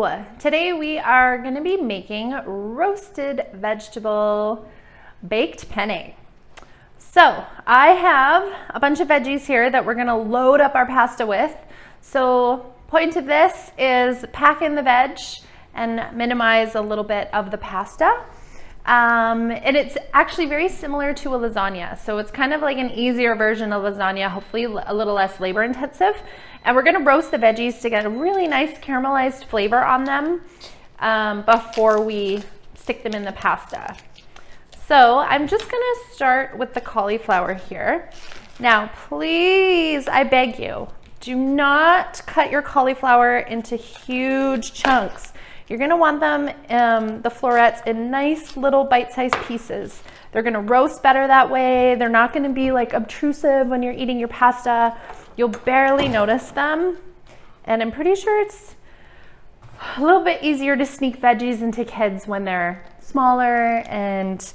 Hello! Today we are going to be making roasted vegetable baked penne. So I have a bunch of veggies here that we're going to load up our pasta with. So point of this is pack in the veg and minimize a little bit of the pasta. And it's actually very similar to a lasagna. So it's kind of like an easier version of lasagna, hopefully a little less labor intensive. And we're gonna roast the veggies to get a really nice caramelized flavor on them before we stick them in the pasta. So I'm just gonna start with the cauliflower here. Now, please, I beg you, do not cut your cauliflower into huge chunks. You're gonna want them, the florets, in nice little bite-sized pieces. They're gonna roast better that way. They're not gonna be like obtrusive when you're eating your pasta. You'll barely notice them. And I'm pretty sure it's a little bit easier to sneak veggies into kids when they're smaller and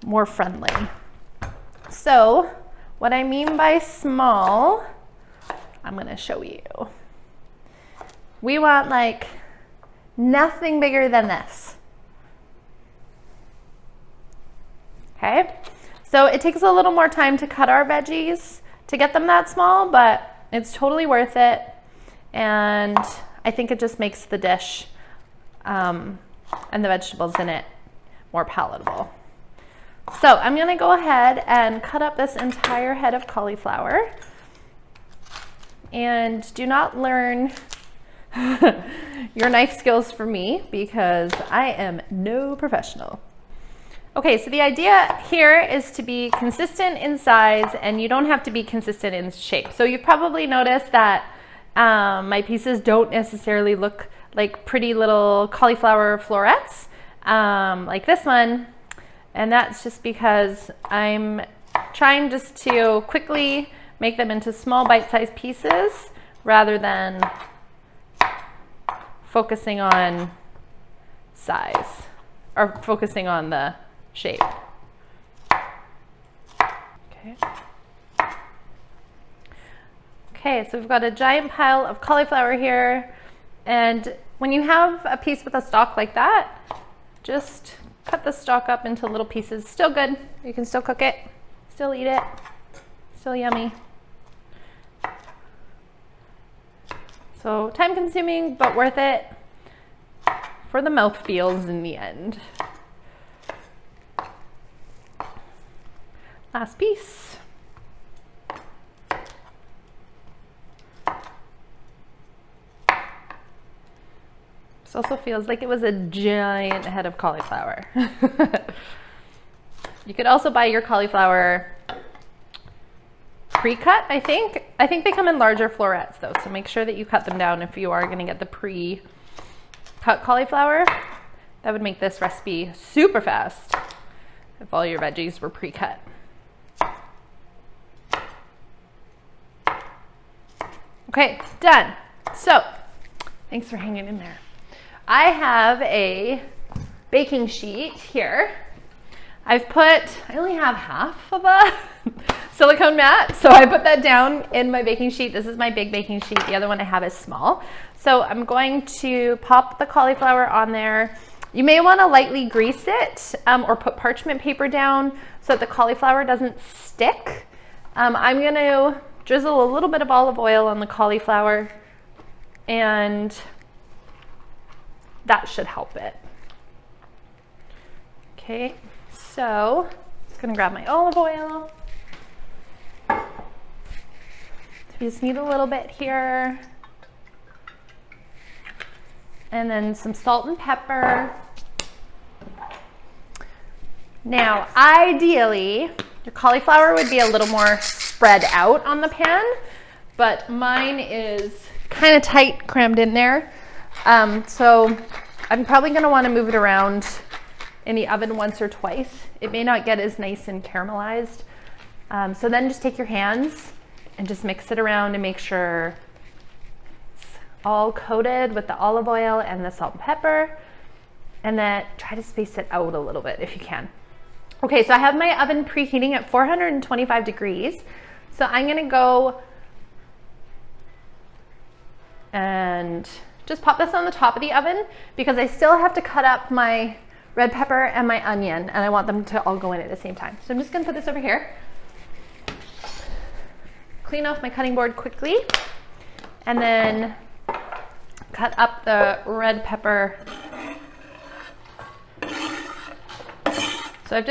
more friendly. So what I mean by small, I'm gonna show you. We want like nothing bigger than this. Okay, so it takes a little more time to cut our veggies to get them that small, but it's totally worth it. And I think it just makes the dish and the vegetables in it more palatable. So I'm gonna go ahead and cut up this entire head of cauliflower. And do not learn your knife skills from me because I am no professional. Okay, so the idea here is to be consistent in size, and you don't have to be consistent in shape. So you've probably noticed that my pieces don't necessarily look like pretty little cauliflower florets like this one, and that's just because I'm trying just to quickly make them into small bite-sized pieces rather than focusing on size or focusing on the shape. Okay. Okay, so we've got a giant pile of cauliflower here, and when you have a piece with a stalk like that, just cut the stalk up into little pieces. Still good. You can still cook it, still eat it, still yummy. So time consuming, but worth it for the mouth feels in the end. Last piece. This also feels like it was a giant head of cauliflower. You could also buy your cauliflower pre-cut, I think. I think they come in larger florets though, so make sure that you cut them down if you are gonna get the pre-cut cauliflower. That would make this recipe super fast if all your veggies were pre-cut. Okay, done. So, thanks for hanging in there. I have a baking sheet here. I only have half of a silicone mat, so I put that down in my baking sheet. This is my big baking sheet. The other one I have is small. So I'm going to pop the cauliflower on there. You may want to lightly grease it or put parchment paper down so that the cauliflower doesn't stick. I'm going to drizzle a little bit of olive oil on the cauliflower, and that should help it. Okay, so I'm just gonna grab my olive oil. We just need a little bit here. And then some salt and pepper. Now, ideally, your cauliflower would be a little more spread out on the pan, but mine is kind of tight, crammed in there. So I'm probably gonna wanna move it around in the oven once or twice. It may not get as nice and caramelized. So then just take your hands and just mix it around and make sure it's all coated with the olive oil and the salt and pepper, and then try to space it out a little bit if you can. Okay, so I have my oven preheating at 425 degrees. So I'm gonna go and just pop this on the top of the oven because I still have to cut up my red pepper and my onion, and I want them to all go in at the same time. So I'm just gonna put this over here. Clean off my cutting board quickly, and then cut up the red pepper. So I've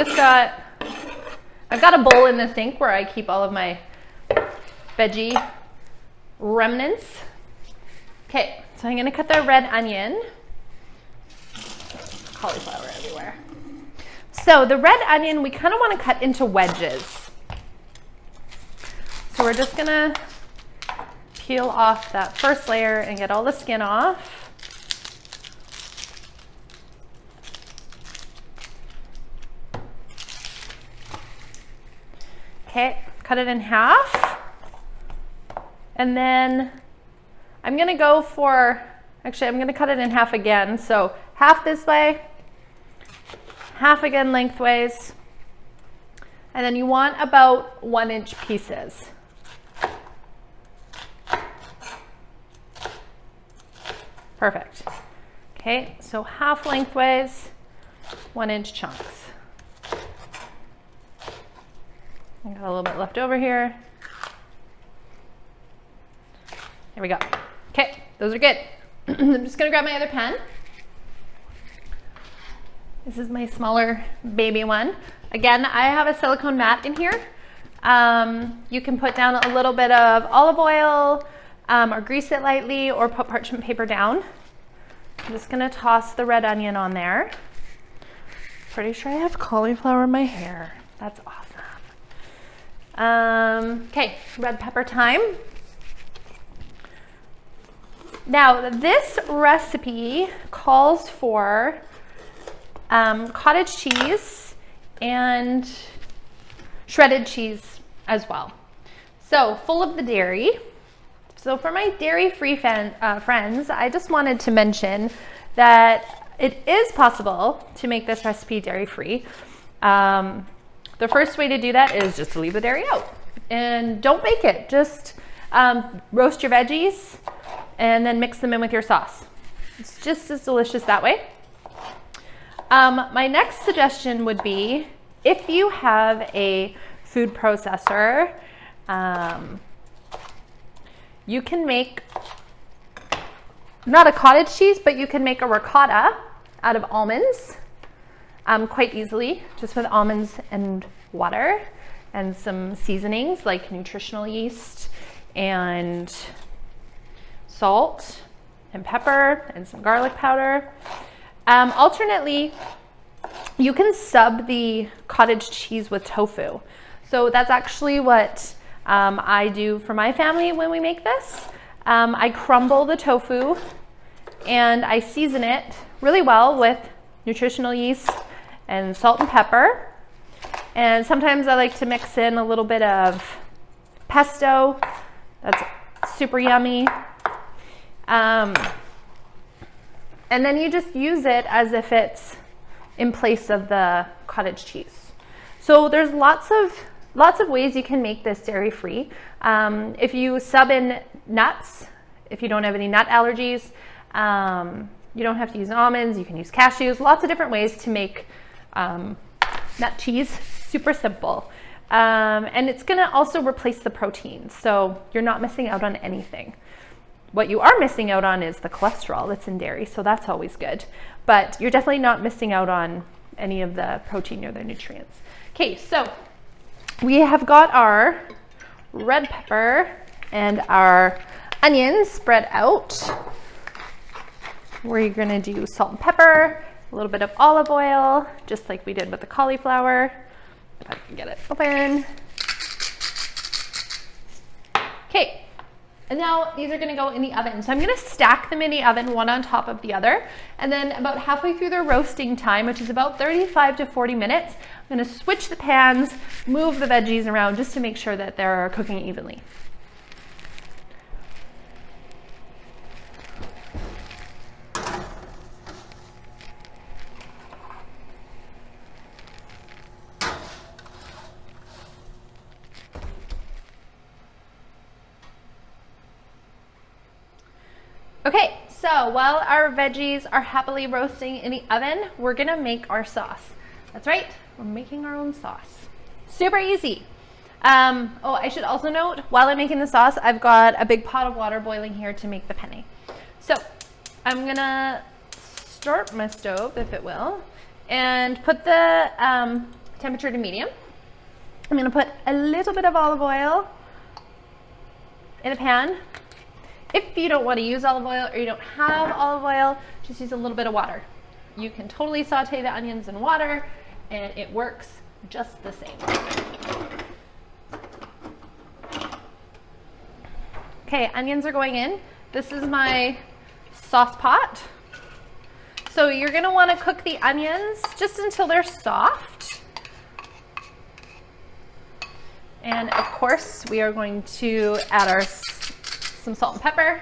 got a bowl in the sink where I keep all of my veggie remnants. Okay, so I'm gonna cut the red onion. Cauliflower everywhere. So the red onion, we kind of want to cut into wedges. So we're just gonna peel off that first layer and get all the skin off. Okay, cut it in half. And then I'm gonna go for, actually I'm gonna cut it in half again. So half this way, half again lengthways. And then you want about 1-inch pieces. Perfect. Okay, so half lengthways, 1-inch chunks. I got a little bit left over here. There we go. Okay, those are good. I'm just gonna grab my other pen. This is my smaller baby one. Again, I have a silicone mat in here. You can put down a little bit of olive oil or grease it lightly or put parchment paper down. I'm just gonna toss the red onion on there. Pretty sure I have cauliflower in my hair. That's awesome. Okay, red pepper time. Now, this recipe calls for cottage cheese and shredded cheese as well. So, full of the dairy. So for my dairy-free friends, I just wanted to mention that it is possible to make this recipe dairy-free. The first way to do that is just to leave the dairy out and don't bake it. Just roast your veggies and then mix them in with your sauce. It's just as delicious that way. My next suggestion would be if you have a food processor, you can make not a cottage cheese, but you can make a ricotta out of almonds quite easily, just with almonds and water and some seasonings like nutritional yeast and salt and pepper and some garlic powder. Alternately, you can sub the cottage cheese with tofu. So that's actually what I do for my family when we make this. I crumble the tofu and I season it really well with nutritional yeast and salt and pepper. And sometimes I like to mix in a little bit of pesto. That's super yummy. And then you just use it as if it's in place of the cottage cheese. So there's lots of ways you can make this dairy-free. If you sub in nuts, if you don't have any nut allergies, you don't have to use almonds, you can use cashews, lots of different ways to make nut cheese, super simple. And it's gonna also replace the protein, so you're not missing out on anything. What you are missing out on is the cholesterol that's in dairy, so that's always good. But you're definitely not missing out on any of the protein or the nutrients. Okay, so we have got our red pepper and our onions spread out. We're gonna do salt and pepper, a little bit of olive oil, just like we did with the cauliflower. If I can get it open. Okay, and now these are gonna go in the oven. So I'm gonna stack them in the oven, one on top of the other. And then about halfway through their roasting time, which is about 35 to 40 minutes, I'm gonna switch the pans, move the veggies around just to make sure that they're cooking evenly. Okay, So while our veggies are happily roasting in the oven, we're gonna make our sauce. That's right, we're making our own sauce. Super easy. Oh, I should also note, while I'm making the sauce, I've got a big pot of water boiling here to make the penne. So I'm gonna start my stove, if it will, and put the temperature to medium. I'm gonna put a little bit of olive oil in a pan. If you don't want to use olive oil or you don't have olive oil, just use a little bit of water. You can totally saute the onions in water and it works just the same. Okay, onions are going in. This is my sauce pot. So you're gonna want to cook the onions just until they're soft. And of course, we are going to add some salt and pepper.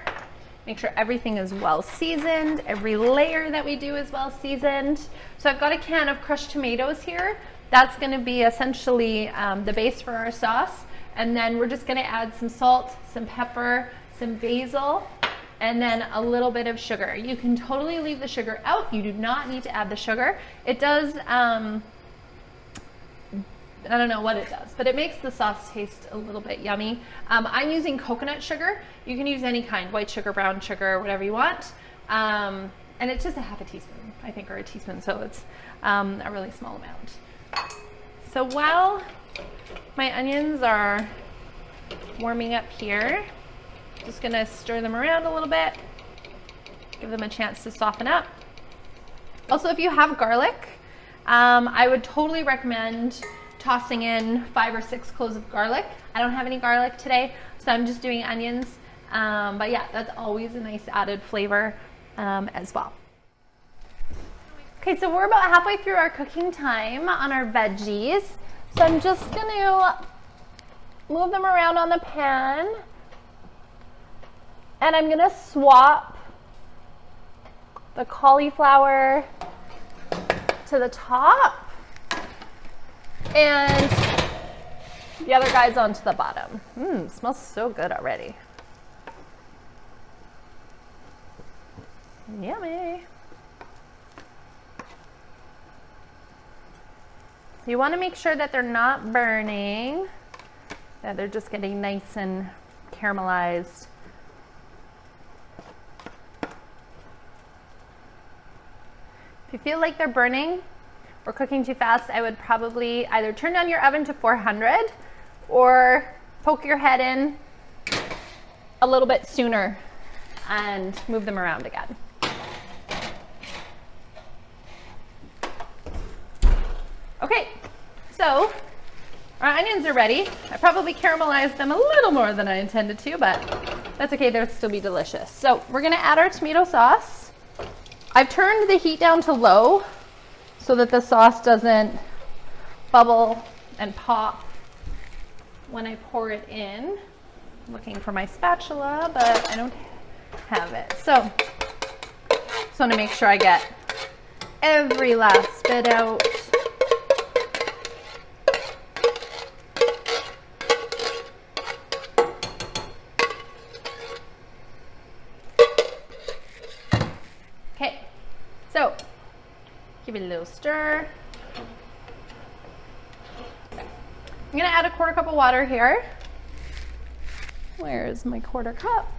Make sure everything is well seasoned. Every layer that we do is well seasoned. So I've got a can of crushed tomatoes here. That's gonna be essentially the base for our sauce. And then we're just gonna add some salt, some pepper, some basil, and then a little bit of sugar. You can totally leave the sugar out. You do not need to add the sugar. It does, I don't know what it does, but it makes the sauce taste a little bit yummy. I'm using coconut sugar. You can use any kind, white sugar, brown sugar, whatever you want. And it's just a half a teaspoon, I think, or a teaspoon, so it's a really small amount. So while my onions are warming up here, just gonna stir them around a little bit, give them a chance to soften up. Also, if you have garlic, I would totally recommend tossing in 5 or 6 cloves of garlic. I don't have any garlic today, so I'm just doing onions. But yeah, that's always a nice added flavor as well. Okay, so we're about halfway through our cooking time on our veggies. So I'm just gonna move them around on the pan. And I'm gonna swap the cauliflower to the top. And the other guy's onto the bottom. Smells so good already. Yummy. You want to make sure that they're not burning, that they're just getting nice and caramelized. If you feel like they're burning or cooking too fast, I would probably either turn down your oven to 400 or poke your head in a little bit sooner and move them around again. Okay, so our onions are ready. I probably caramelized them a little more than I intended to, but that's okay, they'll still be delicious. So we're gonna add our tomato sauce. I've turned the heat down to low so that the sauce doesn't bubble and pop when I pour it in. I'm looking for my spatula, but I don't have it. So just want to make sure I get every last bit out. Okay, so give it a little stir. I'm gonna add a 1/4 cup of water here. Where's my 1/4 cup?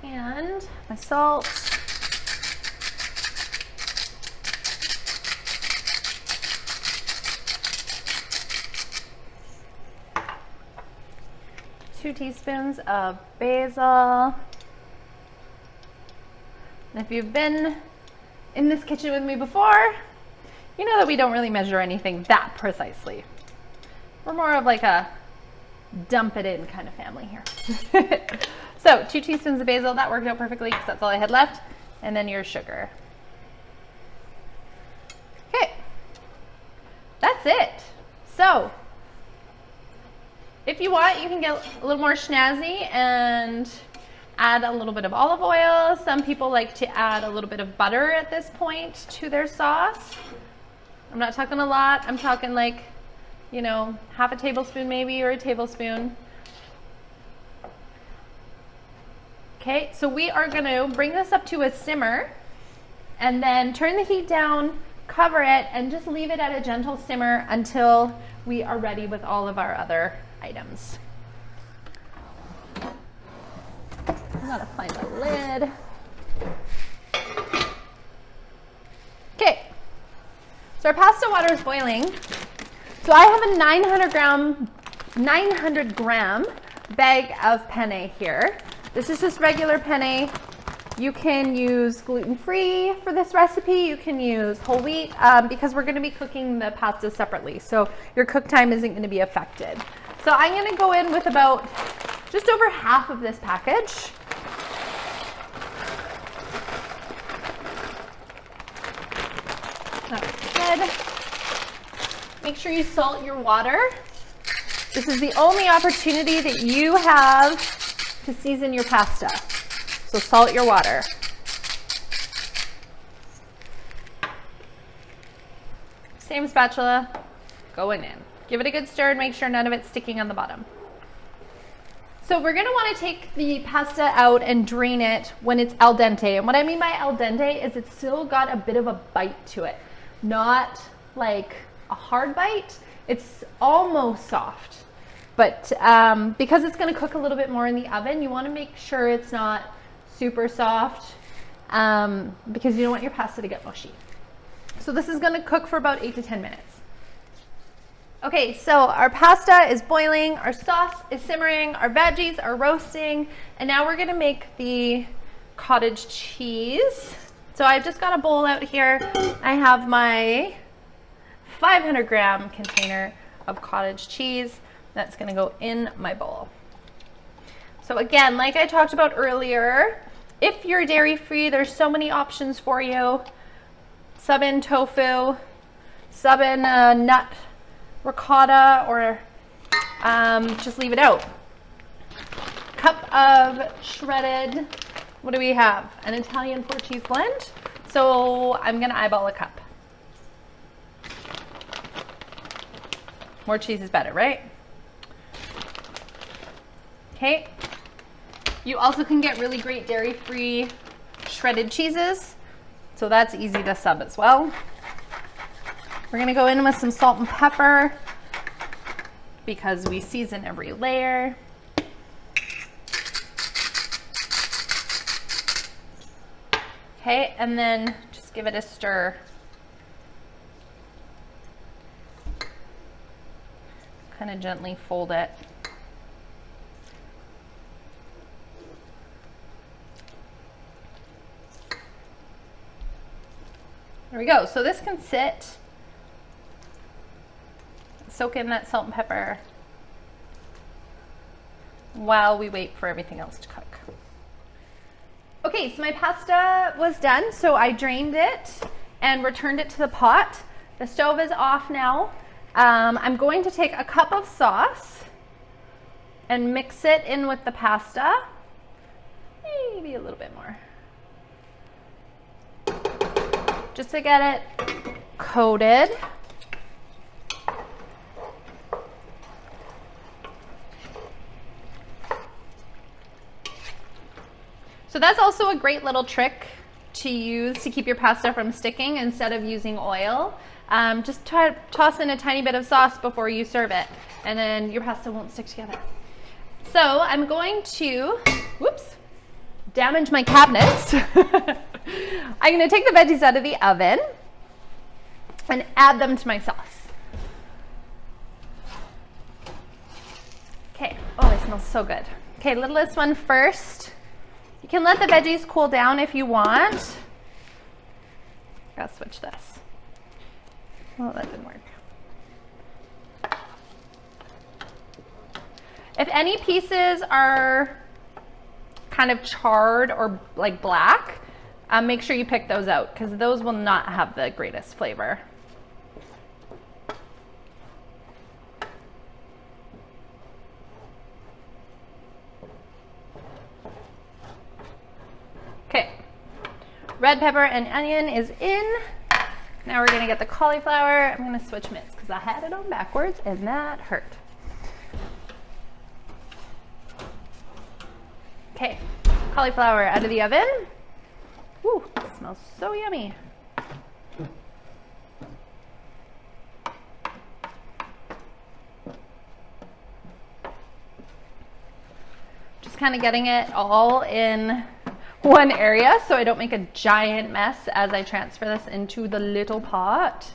And my salt. Two teaspoons of basil. And if you've been in this kitchen with me before, you know that we don't really measure anything that precisely. We're more of like a dump it in kind of family here. So 2 teaspoons of basil, that worked out perfectly because that's all I had left. And then your sugar. Okay, that's it. So if you want, you can get a little more snazzy and Add a little bit of olive oil. Some people like to add a little bit of butter at this point to their sauce. I'm not talking a lot. I'm talking like, you know, half a tablespoon maybe, or a tablespoon. Okay, so we are going to bring this up to a simmer and then turn the heat down, cover it, and just leave it at a gentle simmer until we are ready with all of our other items. I gotta find the lid. Okay, so our pasta water is boiling. So I have a 900 gram bag of penne here. This is just regular penne. You can use gluten-free for this recipe. You can use whole wheat because we're gonna be cooking the pasta separately. So your cook time isn't gonna be affected. So I'm gonna go in with about just over half of this package. That's good. Make sure you salt your water. This is the only opportunity that you have to season your pasta. So salt your water. Same spatula, going in. Give it a good stir and make sure none of it's sticking on the bottom. So we're gonna wanna take the pasta out and drain it when it's al dente. And what I mean by al dente is it's still got a bit of a bite to it. Not like a hard bite, it's almost soft. But because it's gonna cook a little bit more in the oven, you wanna make sure it's not super soft because you don't want your pasta to get mushy. So this is gonna cook for about 8 to 10 minutes. Okay, so our pasta is boiling, our sauce is simmering, our veggies are roasting, and now we're gonna make the cottage cheese. So I've just got a bowl out here. I have my 500 gram container of cottage cheese. That's gonna go in my bowl. So again, like I talked about earlier, if you're dairy-free, there's so many options for you. Sub in tofu, sub in nut ricotta, or just leave it out. Cup of shredded, what do we have? An Italian 4-cheese blend. So I'm gonna eyeball a cup. More cheese is better, right? Okay. You also can get really great dairy-free shredded cheeses. So that's easy to sub as well. We're gonna go in with some salt and pepper because we season every layer. Okay, and then just give it a stir. Kind of gently fold it. There we go. So this can sit, soak in that salt and pepper while we wait for everything else to cook. Okay, so my pasta was done, so I drained it and returned it to the pot. The stove is off now. I'm going to take a cup of sauce and mix it in with the pasta. Maybe a little bit more. Just to get it coated. So that's also a great little trick to use to keep your pasta from sticking instead of using oil. Just toss in a tiny bit of sauce before you serve it, and then your pasta won't stick together. So I'm going to, whoops, damage my cabinets. I'm going to take the veggies out of the oven and add them to my sauce. Okay, oh, it smells so good. Okay, littlest one first. You can let the veggies cool down if you want. Gotta switch this. Oh, that didn't work. If any pieces are kind of charred or like black, make sure you pick those out because those will not have the greatest flavor. red pepper and onion is in. Now we're gonna get the cauliflower. I'm gonna switch mitts because I had it on backwards and that hurt. Okay, cauliflower out of the oven. Ooh, it smells so yummy. Just kind of getting it all in one area so I don't make a giant mess as I transfer this into the little pot.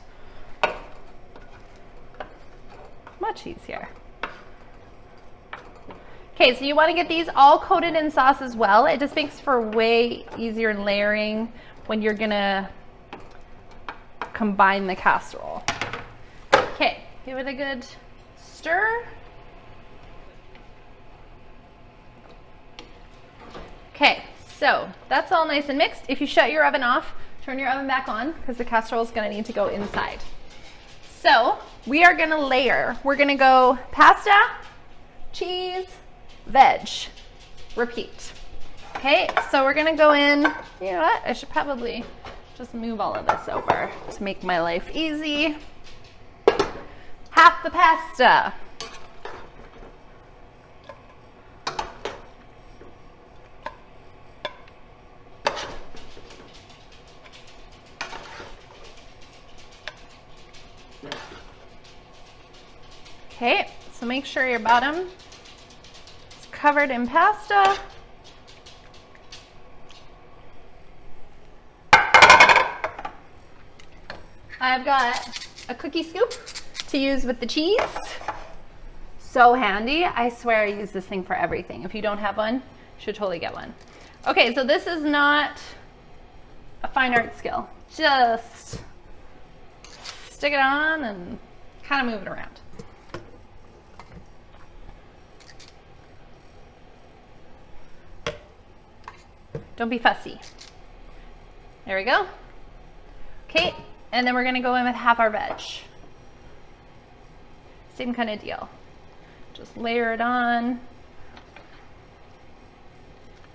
Much easier. Okay, so you want to get these all coated in sauce as well. It just makes for way easier layering when you're gonna combine the casserole. Okay, give it a good stir. Okay, so that's all nice and mixed. If you shut your oven off, turn your oven back on because the casserole is gonna need to go inside. So we are gonna layer. We're gonna go pasta, cheese, veg, repeat. Okay, so we're gonna go in, you know what? I should probably just move all of this over to make my life easy. Half the pasta. Okay, so make sure your bottom is covered in pasta. I've got a cookie scoop to use with the cheese. So handy. I swear I use this thing for everything. If you don't have one, you should totally get one. Okay, so this is not a fine art skill. Just stick it on and kind of move it around. Don't be fussy. There we go. Okay, and then we're gonna go in with half our veg. Same kind of deal. Just layer it on.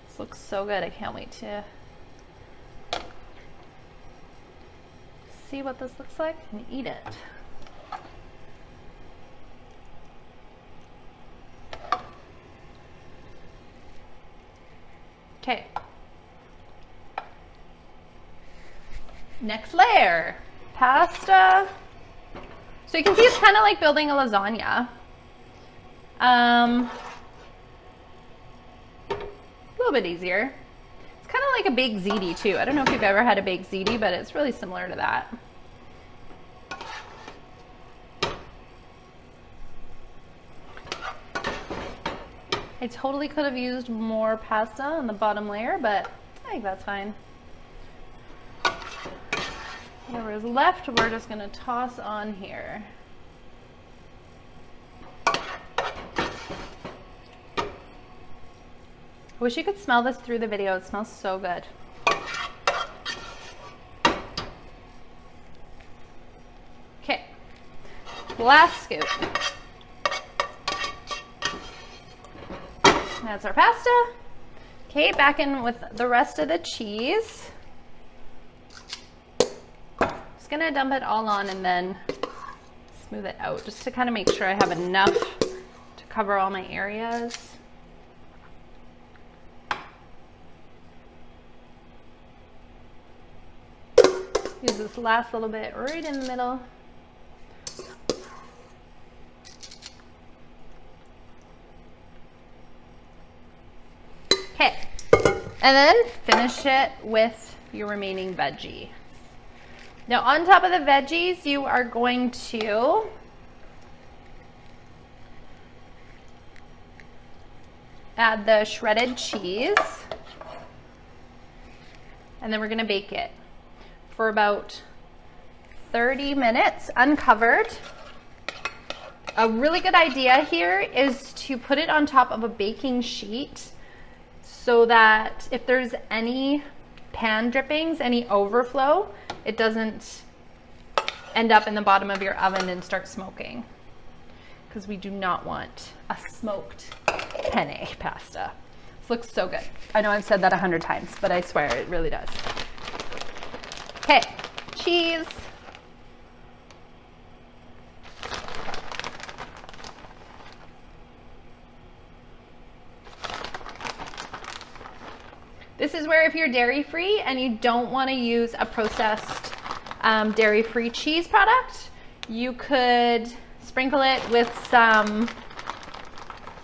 This looks so good. I can't wait to see what this looks like and eat it. Okay. Next layer, pasta. So you can see it's kind of like building a lasagna. A little bit easier. It's kind of like a baked ziti too. I don't know if you've ever had a baked ziti, but it's really similar to that. I totally could have used more pasta on the bottom layer, but I think that's fine. Whatever is left, we're just gonna toss on here. I wish you could smell this through the video. It smells so good. Okay, last scoop. That's our pasta. Okay, back in with the rest of the cheese. Just gonna dump it all on and then smooth it out just to kind of make sure I have enough to cover all my areas. Use this last little bit right in the middle. Okay, and then finish it with your remaining veggie. Now on top of the veggies, you are going to add the shredded cheese, and then we're gonna bake it for about 30 minutes uncovered. A really good idea here is to put it on top of a baking sheet so that if there's any pan drippings, any overflow, it doesn't end up in the bottom of your oven and start smoking, because we do not want a smoked penne pasta. This looks so good. I know I've said that 100 times, but I swear it really does. Okay, cheese. This is where if you're dairy-free and you don't want to use a processed dairy-free cheese product, you could sprinkle it with some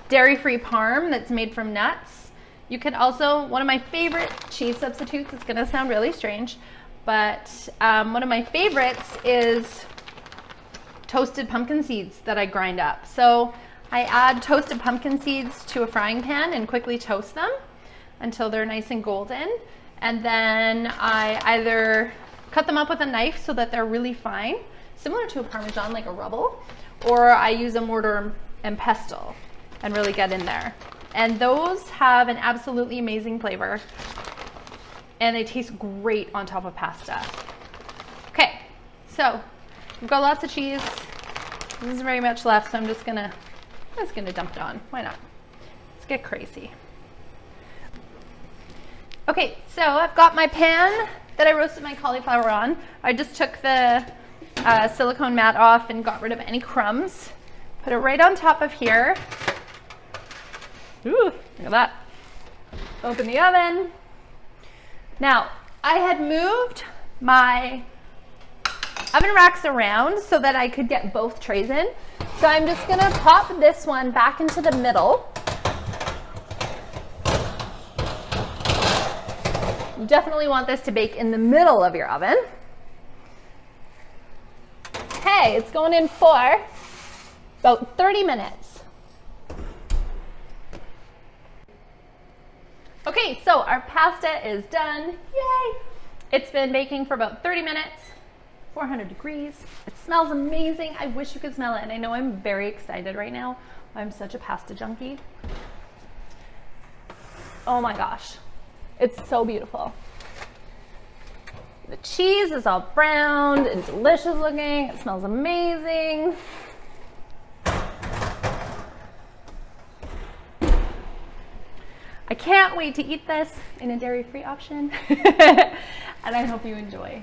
dairy-free parm that's made from nuts. You could also, one of my favorite cheese substitutes, it's gonna sound really strange, but one of my favorites is toasted pumpkin seeds that I grind up. So I add toasted pumpkin seeds to a frying pan and quickly toast them until they're nice and golden. And then I either cut them up with a knife so that they're really fine, similar to a Parmesan, like a rubble, or I use a mortar and pestle and really get in there. And those have an absolutely amazing flavor and they taste great on top of pasta. Okay, so we've got lots of cheese. This isn't very much left, so I'm just gonna dump it on. Why not? Let's get crazy. Okay, so I've got my pan that I roasted my cauliflower on. I just took the silicone mat off and got rid of any crumbs. Put it right on top of here. Ooh, look at that. Open the oven. Now, I had moved my oven racks around so that I could get both trays in. So I'm just gonna pop this one back into the middle. You definitely want this to bake in the middle of your oven. Okay, it's going in for about 30 minutes. Okay, so our pasta is done. Yay! It's been baking for about 30 minutes, 400 degrees. It smells amazing. I wish you could smell it, and I know I'm very excited right now. I'm such a pasta junkie. Oh my gosh. It's so beautiful. The cheese is all browned and delicious looking. It smells amazing. I can't wait to eat this in a dairy-free option. And I hope you enjoy.